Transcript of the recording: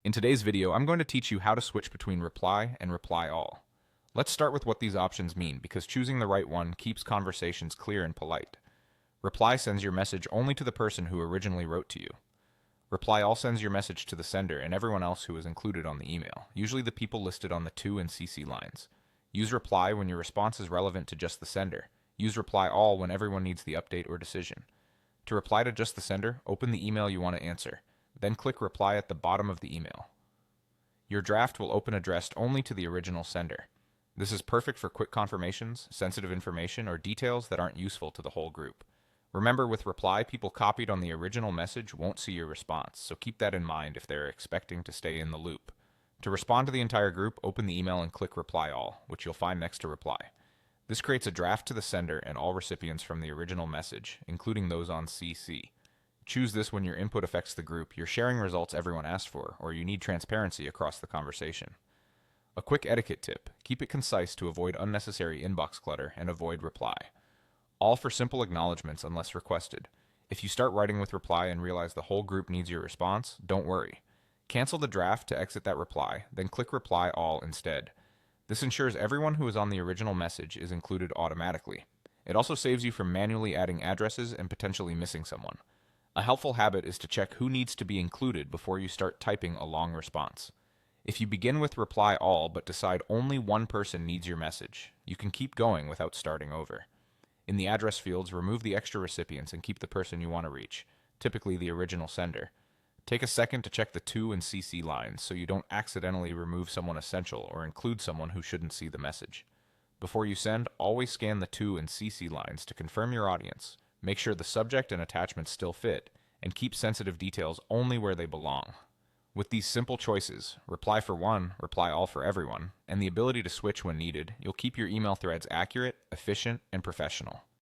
In today's video, I'm going to teach you how to switch between reply and reply all. Let's start with what these options mean, because choosing the right one keeps conversations clear and polite. Reply sends your message only to the person who originally wrote to you. Reply all sends your message to the sender and everyone else who is included on the email, usually the people listed on the to and CC lines. Use reply when your response is relevant to just the sender. Use reply all when everyone needs the update or decision. To reply to just the sender, open the email you want to answer. Then click reply at the bottom of the email. Your draft will open addressed only to the original sender. This is perfect for quick confirmations, sensitive information, or details that aren't useful to the whole group. Remember, with reply, people copied on the original message won't see your response, so keep that in mind if they're expecting to stay in the loop. To respond to the entire group, open the email and click reply all, which you'll find next to reply. This creates a draft to the sender and all recipients from the original message, including those on CC. Choose this when your input affects the group, you're sharing results everyone asked for, or you need transparency across the conversation. A quick etiquette tip: keep it concise to avoid unnecessary inbox clutter and avoid reply. All for simple acknowledgments unless requested. If you start writing with reply and realize the whole group needs your response, don't worry. Cancel the draft to exit that reply, then click reply all instead. This ensures everyone who is on the original message is included automatically. It also saves you from manually adding addresses and potentially missing someone. A helpful habit is to check who needs to be included before you start typing a long response. If you begin with reply all but decide only one person needs your message, you can keep going without starting over. In the address fields, remove the extra recipients and keep the person you want to reach, typically the original sender. Take a second to check the to and CC lines so you don't accidentally remove someone essential or include someone who shouldn't see the message. Before you send, always scan the to and CC lines to confirm your audience. Make sure the subject and attachments still fit, and keep sensitive details only where they belong. With these simple choices, reply for one, reply all for everyone, and the ability to switch when needed, you'll keep your email threads accurate, efficient, and professional.